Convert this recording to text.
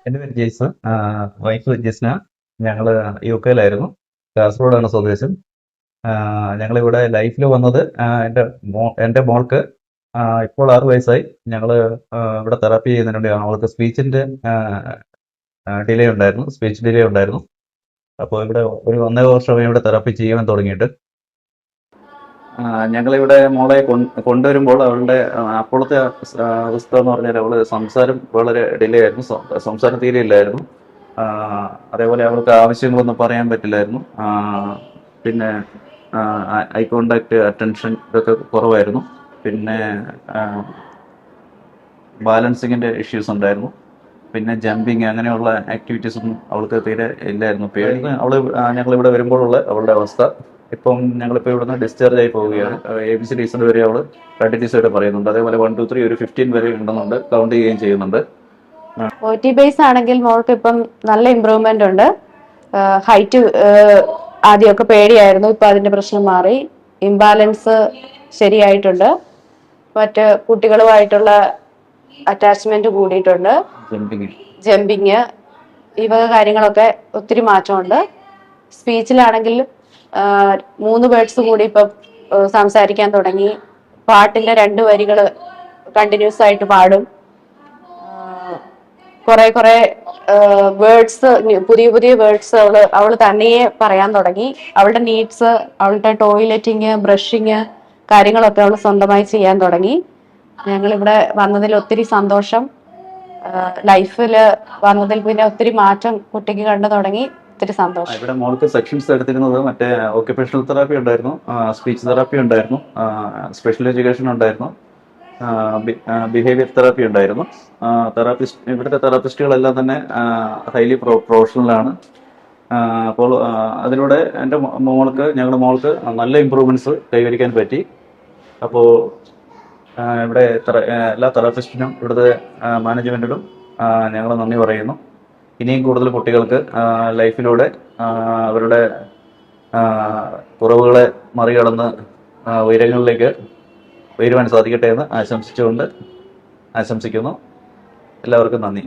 എൻ്റെ പേര് Jason. Wife Jasna. ഞങ്ങള് യുകെയിലായിരുന്നു. കാസർഗോഡാണ് സ്വദേശം. ഞങ്ങളിവിടെ ലൈഫിൽ വന്നത് എൻ്റെ മോൾക്ക് ഇപ്പോൾ 6 വയസ്സായി. ഞങ്ങള് ഇവിടെ തെറാപ്പി ചെയ്യുന്നതിന് വേണ്ടിയാണ്. അവൾക്ക് സ്പീച്ചിന്റെ ഡിലേ ഉണ്ടായിരുന്നു, സ്പീച്ച് ഡിലേ ഉണ്ടായിരുന്നു. അപ്പോൾ ഇവിടെ ഒരു 1.5 വർഷമായി ഇവിടെ തെറാപ്പി ചെയ്യാൻ തുടങ്ങിയിട്ട്. ഞങ്ങളിവിടെ മോളെ കൊണ്ടുവരുമ്പോൾ അവളുടെ അപ്പോഴത്തെ അവസ്ഥ എന്ന് പറഞ്ഞാൽ അവള് സംസാരം വളരെ ഡിലേ ആയിരുന്നു. സംസാരം തീരെ ഇല്ലായിരുന്നു. അതേപോലെ അവൾക്ക് ആവശ്യങ്ങളൊന്നും പറയാൻ പറ്റില്ലായിരുന്നു. പിന്നെ ഐ കോണ്ടാക്ട്, അറ്റൻഷൻ ഇതൊക്കെ കുറവായിരുന്നു. പിന്നെ ബാലൻസിങ്ങിന്റെ ഇഷ്യൂസ് ഉണ്ടായിരുന്നു. പിന്നെ ജമ്പിങ് അങ്ങനെയുള്ള ആക്ടിവിറ്റീസ് ഒന്നും അവൾക്ക് തീരെ ഇല്ലായിരുന്നു. പേടിന്ന് ഞങ്ങളിവിടെ വരുമ്പോഴുള്ള അവളുടെ അവസ്ഥ. ഇപ്പം ഞങ്ങളിപ്പോൾ ഇവിടുന്ന് ഡിസ്ചാർജ് ആയി പോവുകയാണ്. ABC ഡീസൽ വരെ അവള് കണ്ടിന്യൂസ് ആയിട്ട് പറയുന്നുണ്ട്. അതേപോലെ 1, 2, 3 ഒരു 15 വരെ ഉണ്ടെന്നുണ്ട്, കൗണ്ട് ചെയ്യുകയും ചെയ്യുന്നുണ്ട്. OT ബേസ് ആണെങ്കിൽ മോൾക്ക് ഇപ്പം നല്ല ഇമ്പ്രൂവ്മെന്റ് ഉണ്ട്. ഹൈറ്റ് ആദ്യമൊക്കെ പേടിയായിരുന്നു, ഇപ്പൊ അതിന്റെ പ്രശ്നം മാറി. ഇംബാലൻസ് ശരിയായിട്ടുണ്ട്. മറ്റ് കുട്ടികളുമായിട്ടുള്ള അറ്റാച്ച്മെന്റ് കൂടിയിട്ടുണ്ട്. ജമ്പിങ് ഈ വക കാര്യങ്ങളൊക്കെ ഒത്തിരി മാറ്റമുണ്ട്. സ്പീച്ചിലാണെങ്കിൽ 3 വേർഡ്സ് കൂടി ഇപ്പം സംസാരിക്കാൻ തുടങ്ങി. പാട്ടിന്റെ 2 വരികൾ കണ്ടിന്യൂസ് ആയിട്ട് പാടും. കുറെ വേർഡ്സ്, പുതിയ പുതിയ വേർഡ്സ് അവള് തന്നെയെ പറയാൻ തുടങ്ങി. അവളുടെ നീഡ്സ്, അവളുടെ ടോയ്ലറ്റിങ്, ബ്രഷിങ് കാര്യങ്ങളൊക്കെ അവൾ സ്വന്തമായി ചെയ്യാൻ തുടങ്ങി. ഞങ്ങളിവിടെ വന്നതിൽ ഒത്തിരി സന്തോഷം. ലൈഫില് വന്നതിൽ പിന്നെ ഒത്തിരി മാറ്റം കുട്ടിക്ക് കണ്ടു തുടങ്ങി. ഒത്തിരി സന്തോഷം. ഇവിടെ മോൾക്ക് സെക്ഷൻസ് എടുത്തിരുന്നത് മറ്റേ ഓക്യുപേഷണൽ തെറാപ്പി ഉണ്ടായിരുന്നു, സ്പീച്ച് തെറാപ്പി ഉണ്ടായിരുന്നു, സ്പെഷ്യൽ എഡ്യൂക്കേഷൻ ഉണ്ടായിരുന്നു, ബിഹേവിയർ തെറാപ്പി ഉണ്ടായിരുന്നു. ഇവിടുത്തെ തെറാപ്പിസ്റ്റുകളെല്ലാം തന്നെ ഹൈലി പ്രൊഫഷണലാണ്. അപ്പോൾ അതിലൂടെ ഞങ്ങളുടെ മോൾക്ക് നല്ല ഇമ്പ്രൂവ്മെന്റ്സ് കൈവരിക്കാൻ പറ്റി. അപ്പോൾ ഇവിടെ എല്ലാ തെറാപ്പിസ്റ്റിനും ഇവിടുത്തെ മാനേജ്മെന്റിനും ഞങ്ങൾ നന്ദി പറയുന്നു. ഇനിയും കൂടുതൽ കുട്ടികൾക്ക് ലൈഫിലൂടെ അവരുടെ കുറവുകളെ മറികടന്ന് ഉയരങ്ങളിലേക്ക് ഉയരുവാൻ സാധിക്കട്ടെ എന്ന് ആശംസിക്കുന്നു. എല്ലാവർക്കും നന്ദി.